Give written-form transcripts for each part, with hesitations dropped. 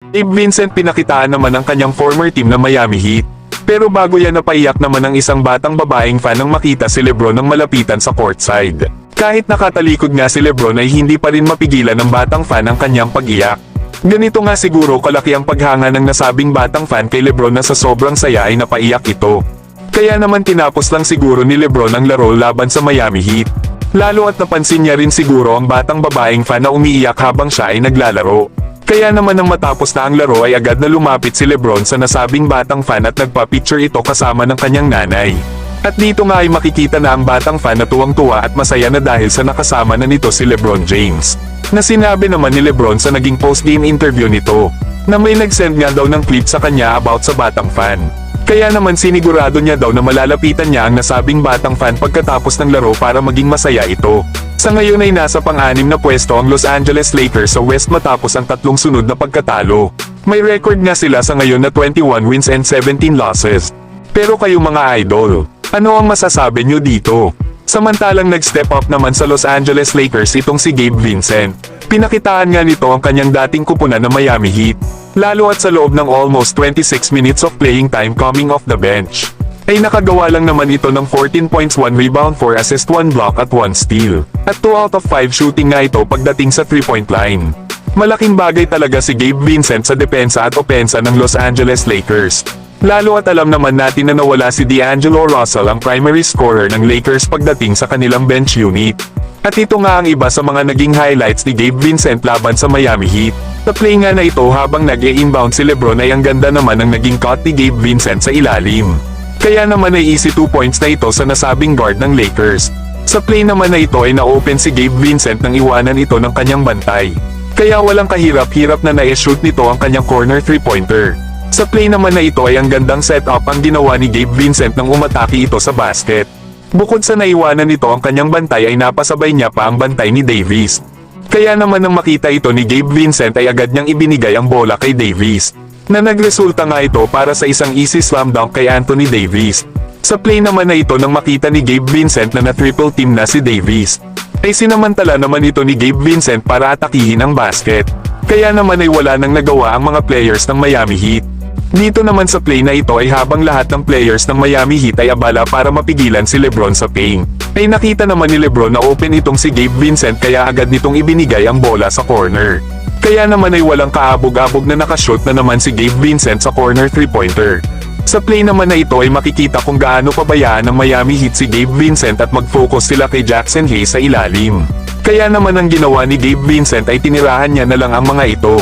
Gabe Vincent pinakitaan naman ang kanyang former team na Miami Heat. Pero bago yan napaiyak naman ang isang batang babaeng fan nang makita si Lebron ng malapitan sa courtside. Kahit nakatalikod nga si Lebron ay hindi pa rin mapigilan ng batang fan ang kanyang pag-iyak. Ganito nga siguro kalaki ang paghanga ng nasabing batang fan kay Lebron na sa sobrang saya ay napaiyak ito. Kaya naman tinapos lang siguro ni Lebron ang laro laban sa Miami Heat. Lalo at napansin niya rin siguro ang batang babaeng fan na umiiyak habang siya ay naglalaro. Kaya naman nang matapos na ang laro ay agad na lumapit si Lebron sa nasabing batang fan at nagpa-picture ito kasama ng kanyang nanay. At dito nga ay makikita na ang batang fan na tuwang-tuwa at masaya na dahil sa nakasama na nito si LeBron James. Na sinabi naman ni Lebron sa naging post-game interview nito, na may nag-send nga daw ng clip sa kanya about sa batang fan. Kaya naman sinigurado niya daw na malalapitan niya ang nasabing batang fan pagkatapos ng laro para maging masaya ito. Sa ngayon ay nasa pang-anim na pwesto ang Los Angeles Lakers sa West matapos ang tatlong sunod na pagkatalo. May record nga sila sa ngayon na 21 wins and 17 losses. Pero kayo mga idol, ano ang masasabi nyo dito? Samantalang nag-step up naman sa Los Angeles Lakers itong si Gabe Vincent. Pinakitaan nga nito ang kanyang dating kupunan na Miami Heat. Lalo at sa loob ng almost 26 minutes of playing time coming off the bench, ay nakagawa lang naman ito ng 14 points, 1 rebound, 4 assist, 1 block at 1 steal. At 2 out of 5 shooting nga ito pagdating sa 3-point line. Malaking bagay talaga si Gabe Vincent sa depensa at opensa ng Los Angeles Lakers. Lalo at alam naman natin na nawala si D'Angelo Russell ang primary scorer ng Lakers pagdating sa kanilang bench unit. At ito nga ang iba sa mga naging highlights ni Gabe Vincent laban sa Miami Heat. Sa play nga na ito habang nag-e-inbound si Lebron ay ang ganda naman ang naging cut ni Gabe Vincent sa ilalim. Kaya naman ay easy 2 points na ito sa nasabing guard ng Lakers. Sa play naman na ito ay na-open si Gabe Vincent nang iwanan ito ng kanyang bantay. Kaya walang kahirap-hirap na na-shoot nito ang kanyang corner 3-pointer. Sa play naman na ito ay ang gandang setup ang ginawa ni Gabe Vincent nang umatake ito sa basket. Bukod sa naiwanan nito ang kanyang bantay ay napasabay niya pa ang bantay ni Davis. Kaya naman nang makita ito ni Gabe Vincent ay agad niyang ibinigay ang bola kay Davis, na nagresulta nga ito para sa isang easy slam dunk kay Anthony Davis. Sa play naman na ito nang makita ni Gabe Vincent na na-triple team na si Davis, ay sinamantala naman ito ni Gabe Vincent para atakihin ang basket. Kaya naman ay wala nang nagawa ang mga players ng Miami Heat. Dito naman sa play na ito ay habang lahat ng players ng Miami Heat ay abala para mapigilan si Lebron sa paint, ay nakita naman ni Lebron na open itong si Gabe Vincent kaya agad nitong ibinigay ang bola sa corner. Kaya naman ay walang kaabog-abog na nakashoot na naman si Gabe Vincent sa corner 3-pointer. Sa play naman na ito ay makikita kung gaano pabayaan ng Miami Heat si Gabe Vincent at mag-focus sila kay Jackson Hayes sa ilalim. Kaya naman ang ginawa ni Gabe Vincent ay tinirahan niya na lang ang mga ito.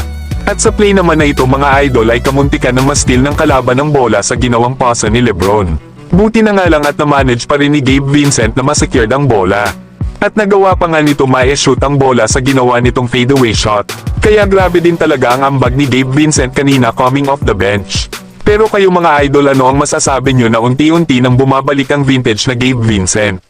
At sa play naman na ito mga idol ay kamuntikan ng ma-steal ng kalaban ng bola sa ginawang pasa ni Lebron. Buti na nga lang at na-manage pa rin ni Gabe Vincent na ma-secured ang bola. At nagawa pa nga nito ma-shoot ang bola sa ginawa nitong fadeaway shot. Kaya grabe din talaga ang ambag ni Gabe Vincent kanina coming off the bench. Pero kayo mga idol ano ang masasabi nyo na unti-unti nang bumabalik ang vintage na Gabe Vincent?